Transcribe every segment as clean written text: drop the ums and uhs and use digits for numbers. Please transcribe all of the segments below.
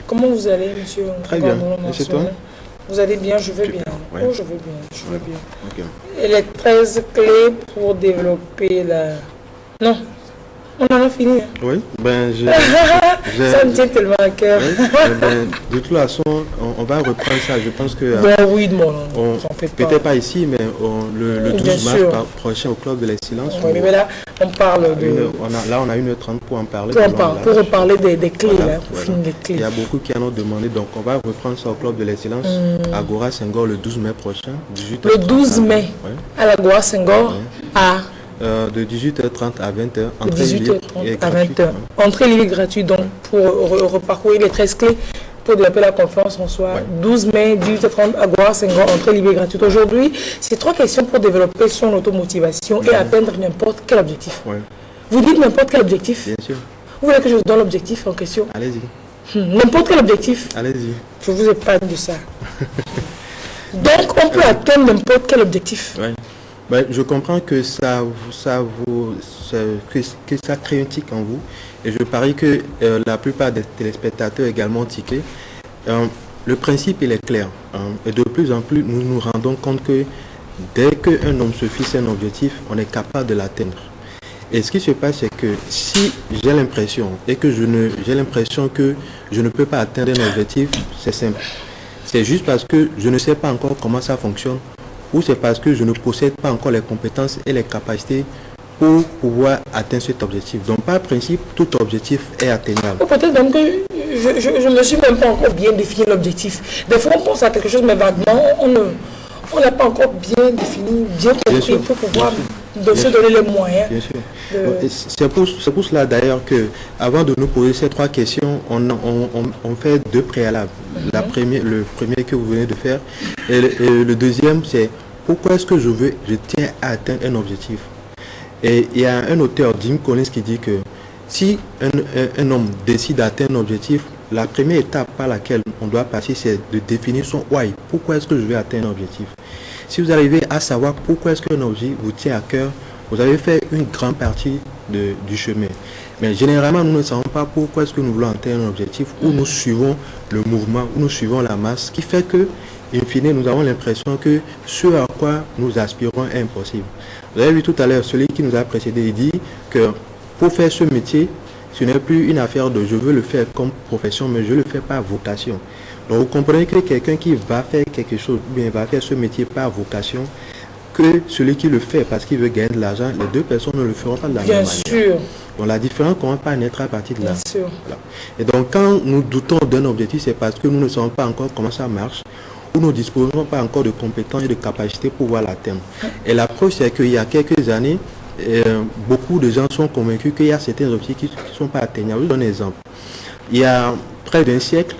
Comment vous allez, monsieur? Très bien. Et chez toi? Vous allez bien? Je vais bien. Ouais. Oh, je vais bien. Je vais bien. Okay. Et les 13 clés pour développer la... Non, on en a fini. Hein? Oui, ben ça me tient tellement à cœur. Oui, ben, de toute façon, on va reprendre ça. Je pense que... Ben oui, non, peut-être pas ici, mais le 12 mars prochain au Club de l'Excellence. Oui, mais là, on parle de... on a 1h30 pour en parler. Pour reparler des clés, voilà, là, pour finir les clés. Il y a beaucoup qui en ont demandé, donc on va reprendre ça au Club de l'Excellence, à Gora Senghor, le 12 mai prochain. Le 12 mai, à la Gora Senghor, à... de 18h30 à 20h. De 18h30 à 20h. Entrée libre et gratuite, donc pour reparcourir les 13 clés pour développer la confiance en soi. 12 mai, 18h30 à Gora Senghor, entrée libre et gratuite. Aujourd'hui, c'est 3 questions pour développer son automotivation et atteindre n'importe quel objectif. Vous dites n'importe quel objectif? Bien sûr. Vous voulez que je vous donne l'objectif en question? Allez-y. N'importe quel objectif? Allez-y. Je vous épargne de ça. Donc, on peut atteindre n'importe quel objectif. Ben, je comprends que ça crée un tic en vous. Et je parie que la plupart des téléspectateurs également tiqués. Le principe, il est clair. Et de plus en plus, nous nous rendons compte que dès qu'un homme se fixe un objectif, on est capable de l'atteindre. Et ce qui se passe, c'est que si j'ai l'impression que je ne peux pas atteindre un objectif, c'est simple. C'est juste parce que je ne sais pas encore comment ça fonctionne, ou c'est parce que je ne possède pas encore les compétences et les capacités pour pouvoir atteindre cet objectif. Donc, par principe, tout objectif est atteignable. Peut-être même que je ne me suis même pas encore bien défini l'objectif. Des fois, on pense à quelque chose, mais vaguement, on n'a pas encore bien défini, bien compris pour pouvoir se donner les moyens. Bien sûr. C'est pour cela d'ailleurs que, avant de nous poser ces 3 questions, on fait 2 préalables. Le premier que vous venez de faire, et le deuxième, c'est pourquoi est-ce que je tiens à atteindre un objectif. Et il y a un auteur, Jim Collins, qui dit que si un homme décide d'atteindre un objectif, la première étape par laquelle on doit passer, c'est de définir son why. Pourquoi est-ce que je vais atteindre un objectif? Si vous arrivez à savoir pourquoi est-ce qu'un objectif vous tient à cœur, vous avez fait une grande partie du chemin. Mais généralement, nous ne savons pas pourquoi est-ce que nous voulons atteindre un objectif, ou nous suivons le mouvement, ou nous suivons la masse, qui fait que, in fine, nous avons l'impression que ce à quoi nous aspirons est impossible. Vous avez vu tout à l'heure, celui qui nous a précédé, il dit que pour faire ce métier, ce n'est plus une affaire de je veux le faire comme profession, mais je le fais par vocation. Donc vous comprenez que quelqu'un qui va faire quelque chose, ou bien va faire ce métier par vocation, que celui qui le fait parce qu'il veut gagner de l'argent, les 2 personnes ne le feront pas de la même manière. Bien sûr. Donc la différence commence par naître à partir de là. Bien sûr. Voilà. Et donc quand nous doutons d'un objectif, c'est parce que nous ne savons pas encore comment ça marche, ou nous ne disposons pas encore de compétences et de capacités pour pouvoir l'atteindre. Et la preuve, c'est qu'il y a quelques années, beaucoup de gens sont convaincus qu'il y a certains objectifs qui ne sont pas atteignables. Je vous donne un exemple. Il y a près d'un siècle,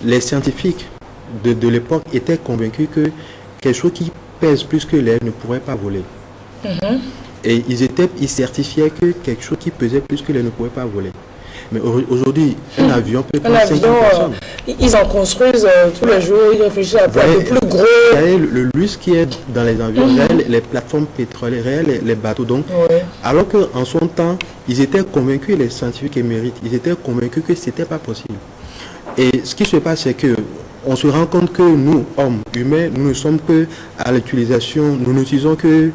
les scientifiques de l'époque étaient convaincus que quelque chose qui pèse plus que l'air ne pourrait pas voler. Et ils certifiaient que quelque chose qui pesait plus que l'air ne pourrait pas voler. Mais aujourd'hui, un avion peut prendre 50 personnes. Ils en construisent tous les jours, ils réfléchissent à le plus gros. Le luxe qui est dans les avions, les plateformes pétrolières, les bateaux. Donc, alors qu'en son temps, ils étaient convaincus, les scientifiques émérites, ils étaient convaincus que ce n'était pas possible. Et ce qui se passe, c'est que on se rend compte que nous, hommes humains, nous ne sommes que à l'utilisation, nous n'utilisons que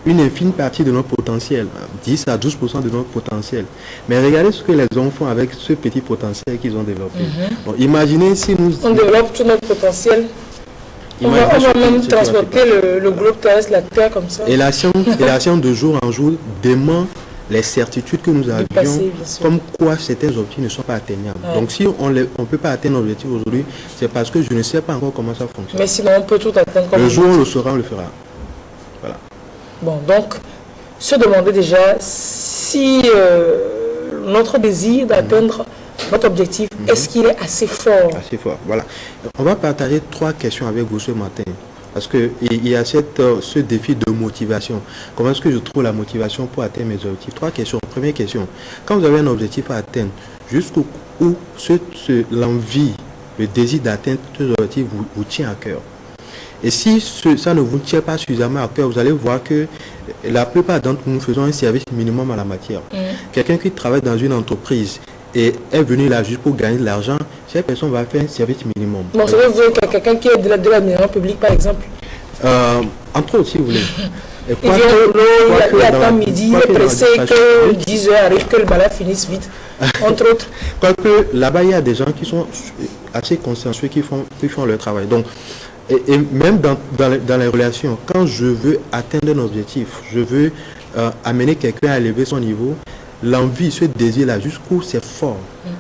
une infime partie de notre potentiel, 10 à 12% de notre potentiel. Mais regardez ce que les hommes font avec ce petit potentiel qu'ils ont développé. Donc, imaginez si nous... On développe tout notre potentiel. On va même transporter le globe terrestre, la Terre comme ça. Et la science de jour en jour dément les certitudes que nous avions, comme quoi certains objectifs ne sont pas atteignables. Donc si on ne peut pas atteindre l'objectif aujourd'hui, c'est parce que je ne sais pas encore comment ça fonctionne. Mais sinon on peut tout atteindre. Le jour où on le saura, on le fera. Voilà. Bon, donc, se demander déjà si notre désir d'atteindre notre objectif, est-ce qu'il est assez fort? Assez fort, voilà. On va partager 3 questions avec vous ce matin. Parce qu'il y a ce défi de motivation. Comment est-ce que je trouve la motivation pour atteindre mes objectifs? 3 questions. Première question. Quand vous avez un objectif à atteindre, jusqu'où l'envie, le désir d'atteindre ce objectif vous tient à cœur? Et si ça ne vous tient pas suffisamment à cœur, vous allez voir que la plupart d'entre nous faisons un service minimum à la matière. Quelqu'un qui travaille dans une entreprise et est venu là juste pour gagner de l'argent, cette personne va faire un service minimum. Bon, ça veut dire quelqu'un qui est de l'administration publique, par exemple. Entre autres, si vous voulez. Il vient au boulot, il attend midi, il est pressé que 10 heures arrive, que le balai finisse vite, entre autres. Quoique là-bas, il y a des gens qui sont assez consciencieux, qui font leur travail. Donc, et même dans les relations, quand je veux atteindre un objectif, je veux amener quelqu'un à élever son niveau, l'envie, ce désir-là, jusqu'où c'est fort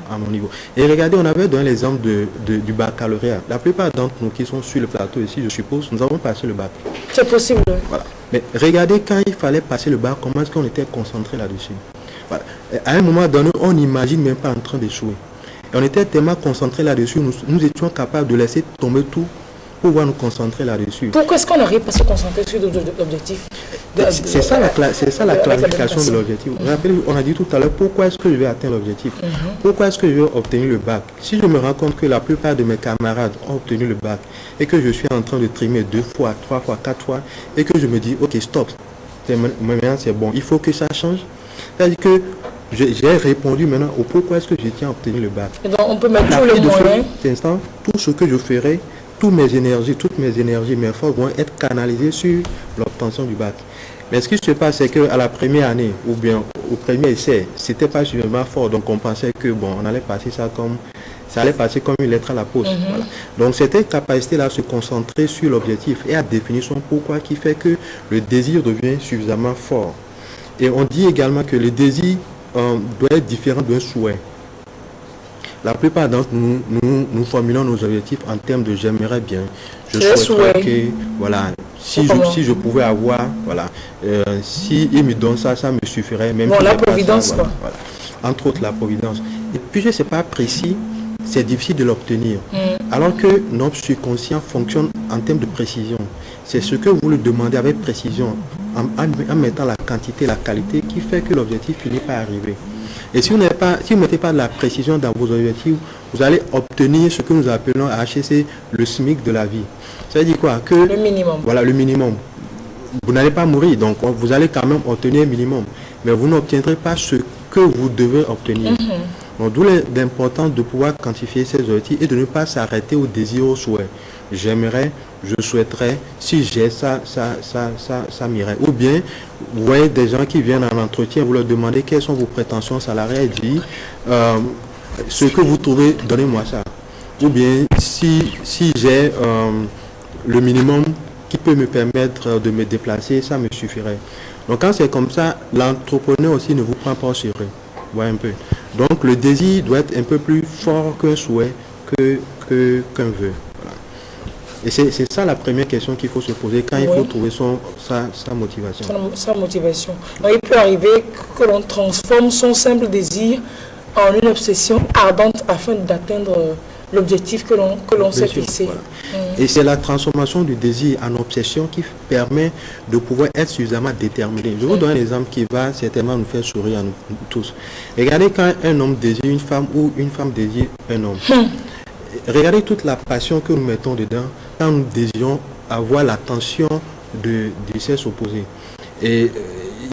à mon niveau. Et regardez, on avait donné l'exemple du baccalauréat. La plupart d'entre nous qui sont sur le plateau ici, je suppose, nous avons passé le bac. C'est possible. Voilà. Mais regardez, quand il fallait passer le bac, comment est-ce qu'on était concentré là-dessus. Voilà. À un moment donné, on n'imagine même pas en train d'échouer. Et on était tellement concentré là-dessus, nous étions capables de laisser tomber tout pour pouvoir nous concentrer là-dessus. Pourquoi est-ce qu'on n'arrive pas à se concentrer sur l'objectif? C'est ça la clarification de l'objectif. Rappelez, on a dit tout à l'heure, pourquoi est-ce que je vais atteindre l'objectif? Pourquoi est-ce que je vais obtenir le bac? Si je me rends compte que la plupart de mes camarades ont obtenu le bac et que je suis en train de trimer 2 fois, 3 fois, 4 fois et que je me dis, ok, stop, maintenant c'est bon, il faut que ça change. C'est-à-dire que j'ai répondu maintenant au pourquoi est-ce que je tiens à obtenir le bac. Et donc on peut mettre tous les moyens. Instant, tout ce que je ferai, toutes mes énergies, mes forces vont être canalisées sur l'obtention du bac. Mais ce qui se passe, c'est qu'à la première année, ou bien au premier essai, c'était pas suffisamment fort, donc on pensait que bon, on allait passer ça allait passer comme une lettre à la poste. Voilà. Donc cette capacité-là à se concentrer sur l'objectif et à définir son pourquoi qui fait que le désir devient suffisamment fort. Et on dit également que le désir doit être différent d'un souhait. La plupart d'entre nous, nous formulons nos objectifs en termes de j'aimerais bien, je souhaiterais que, voilà, si je pouvais avoir, voilà, si il me donne ça, ça me suffirait. Même bon, la providence, ça, voilà, voilà. Entre autres, la providence. Et puis, je ne sais pas précis, c'est difficile de l'obtenir. Alors que notre subconscient fonctionne en termes de précision. C'est ce que vous le demandez avec précision, en mettant la quantité, la qualité, qui fait que l'objectif finit par arriver. Et si vous ne mettez pas de la précision dans vos objectifs, vous allez obtenir ce que nous appelons à HEC le SMIC de la vie. Ça veut dire quoi? Que le minimum. Voilà, le minimum. Vous n'allez pas mourir, donc vous allez quand même obtenir un minimum. Mais vous n'obtiendrez pas ce que vous devez obtenir. Donc d'où l'importance de pouvoir quantifier ces objectifs et de ne pas s'arrêter au désir, au souhait. J'aimerais, je souhaiterais, si j'ai ça m'irait. Ou bien, vous voyez des gens qui viennent en entretien, vous leur demandez quelles sont vos prétentions salariales, et dit, ce que vous trouvez, donnez-moi ça. Ou bien, si j'ai le minimum qui peut me permettre de me déplacer, ça me suffirait. Donc quand c'est comme ça, l'entrepreneur aussi ne vous prend pas au sérieux. Voyez un peu. Donc le désir doit être un peu plus fort qu'un souhait, qu'un vœu. Voilà. Et c'est ça la première question qu'il faut se poser quand il faut trouver sa motivation. Sa motivation. Donc, il peut arriver que l'on transforme son simple désir en une obsession ardente afin d'atteindre l'objectif que l'on s'est fixé. Voilà. Et c'est la transformation du désir en obsession qui permet de pouvoir être suffisamment déterminé. Je vous donne un exemple qui va certainement nous faire sourire à nous tous. Regardez quand un homme désire une femme ou une femme désire un homme. Regardez toute la passion que nous mettons dedans quand nous désirons avoir l'attention du sexe opposé. Et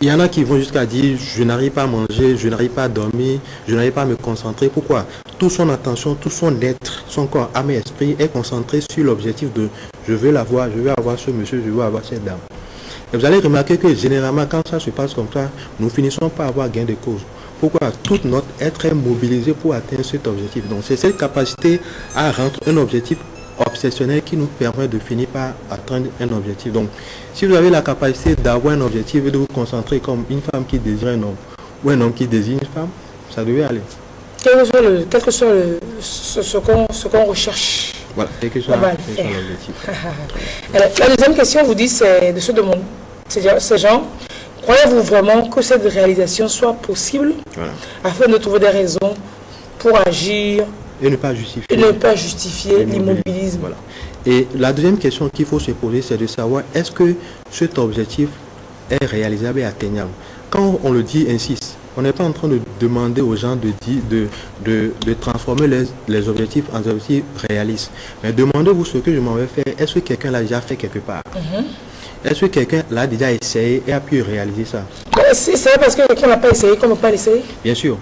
il y en a qui vont jusqu'à dire je n'arrive pas à manger, je n'arrive pas à dormir, je n'arrive pas à me concentrer. Pourquoi? Toute son attention, tout son être, son corps, âme et esprit est concentré sur l'objectif de je veux l'avoir, je veux avoir ce monsieur, je veux avoir cette dame. Et vous allez remarquer que généralement quand ça se passe comme ça, nous finissons par avoir gain de cause. Pourquoi? Tout notre être est mobilisé pour atteindre cet objectif. Donc c'est cette capacité à rendre un objectif obsessionnel qui nous permet de finir par atteindre un objectif. Donc si vous avez la capacité d'avoir un objectif et de vous concentrer comme une femme qui désire un homme ou un homme qui désire une femme, ça devait aller. Quel que soit ce qu'on recherche. Voilà, quel que soit l'objectif. La deuxième question, vous dit, c'est de se demander, ces gens, croyez-vous vraiment que cette réalisation soit possible afin de trouver des raisons pour agir et ne pas justifier l'immobilisme. Voilà. Et la deuxième question qu'il faut se poser, c'est de savoir est-ce que cet objectif est réalisable et atteignable. Quand on le dit ainsi, on n'est pas en train de demander aux gens de transformer les objectifs en objectifs réalistes. Mais demandez-vous ce que je m'en vais faire. Est-ce que quelqu'un l'a déjà fait quelque part? Est-ce que quelqu'un l'a déjà essayé et a pu réaliser ça? C'est parce que quelqu'un n'a pas essayé qu'on ne peut pas l'essayer? Bien sûr.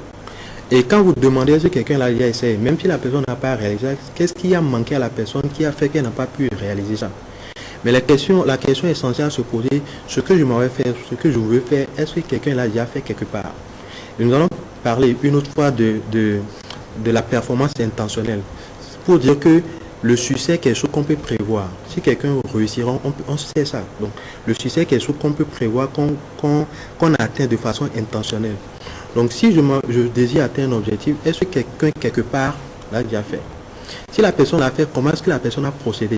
Et quand vous demandez si quelqu'un l'a déjà essayé, même si la personne n'a pas réalisé, qu'est-ce qui a manqué à la personne qui a fait qu'elle n'a pas pu réaliser ça? Mais la question essentielle à se poser, ce que je m'avais fait, ce que je veux faire, est-ce que quelqu'un l'a déjà fait quelque part? Et nous allons parler une autre fois de la performance intentionnelle. Pour dire que le succès est quelque chose qu'on peut prévoir. Si quelqu'un réussira, on sait ça. Donc, le succès est quelque chose qu'on peut prévoir, qu'on atteint de façon intentionnelle. Donc, si je désire atteindre un objectif, est-ce que quelqu'un, quelque part, l'a déjà fait? Si la personne l'a fait, comment est-ce que la personne a procédé?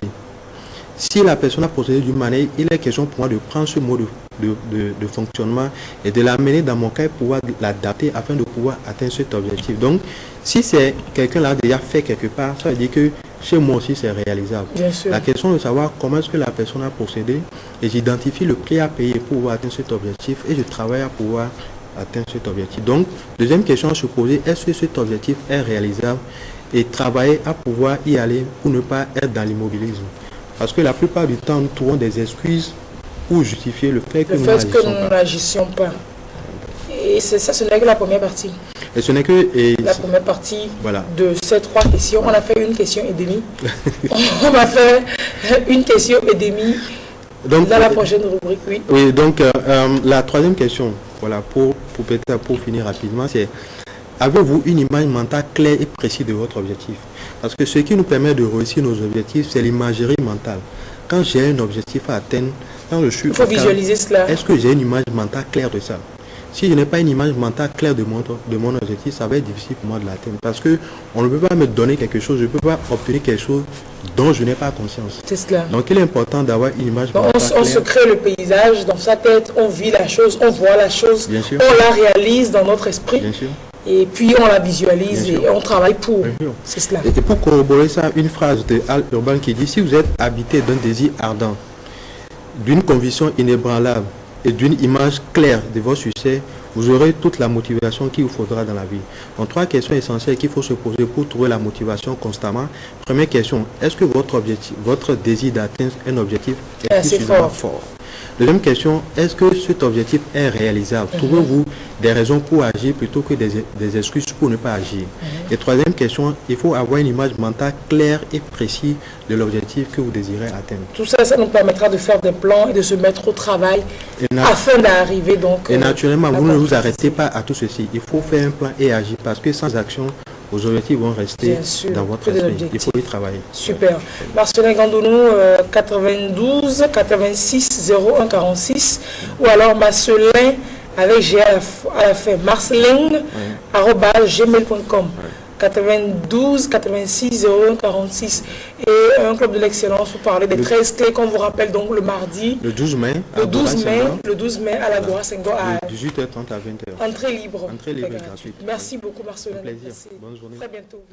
Si la personne a procédé d'une manière, il est question pour moi de prendre ce mode de fonctionnement et de l'amener dans mon cas pour pouvoir l'adapter afin de pouvoir atteindre cet objectif. Donc, si c'est quelqu'un l'a déjà fait quelque part, ça veut dire que chez moi aussi c'est réalisable. Bien sûr. La question de savoir comment est-ce que la personne a procédé et j'identifie le prix à payer pour pouvoir atteindre cet objectif et je travaille à pouvoir atteindre cet objectif. Donc, deuxième question à se poser, est-ce que cet objectif est réalisable et travailler à pouvoir y aller pour ne pas être dans l'immobilisme. Parce que la plupart du temps, nous trouvons des excuses pour justifier le fait que nous n'agissions pas. Et ça, ce n'est que la première partie. Et ce n'est que... la première partie voilà. De ces 3 questions. Voilà. On a fait une question et demie. On va faire une question et demie donc, dans la prochaine rubrique. Oui, oui donc la troisième question, voilà, pour finir rapidement, c'est: avez-vous une image mentale claire et précise de votre objectif? Parce que ce qui nous permet de réussir nos objectifs, c'est l'imagerie mentale. Quand j'ai un objectif à atteindre, quand je suis... Il faut visualiser cela. Est-ce que j'ai une image mentale claire de ça? Si je n'ai pas une image mentale claire de mon objectif, ça va être difficile pour moi de l'atteindre. Parce qu'on ne peut pas me donner quelque chose, je ne peux pas obtenir quelque chose dont je n'ai pas conscience. C'est cela. Donc il est important d'avoir une image mentale claire. On se crée le paysage dans sa tête, on vit la chose, on voit la chose, bien sûr. On la réalise dans notre esprit. Bien sûr. Et puis on la visualise et on travaille pour. C'est cela. Et pour corroborer ça, une phrase de Al Urban qui dit: si vous êtes habité d'un désir ardent, d'une conviction inébranlable et d'une image claire de votre succès, vous aurez toute la motivation qu'il vous faudra dans la vie. Donc 3 questions essentielles qu'il faut se poser pour trouver la motivation constamment. Première question: est-ce que votre désir d'atteindre un objectif est suffisamment fort? Deuxième question: est-ce que cet objectif est réalisable? Trouvez-vous des raisons pour agir plutôt que des excuses pour ne pas agir? Et troisième question: il faut avoir une image mentale claire et précise de l'objectif que vous désirez atteindre. Tout ça, ça nous permettra de faire des plans et de se mettre au travail afin d'arriver donc... Et naturellement, vous ne vous arrêtez pas à tout ceci. Il faut faire un plan et agir parce que sans action, vos objectifs vont rester dans votre esprit. Il faut y travailler. Super. Ouais. Marcelin Gandounou, 92 86 01 46 ou alors Marcelin avec G à la fin, marcelin@gmail.com. 92 86 01 46 et un club de l'excellence pour parler des 13 clés qu'on vous rappelle donc le mardi. Le 12 mai. Le 12 mai à l'Agora Senghor à 18h30 à 20h. Entrée libre. Entrée libre et gratuite. Merci beaucoup Marcelin. Un plaisir. Bonne journée. Très bientôt.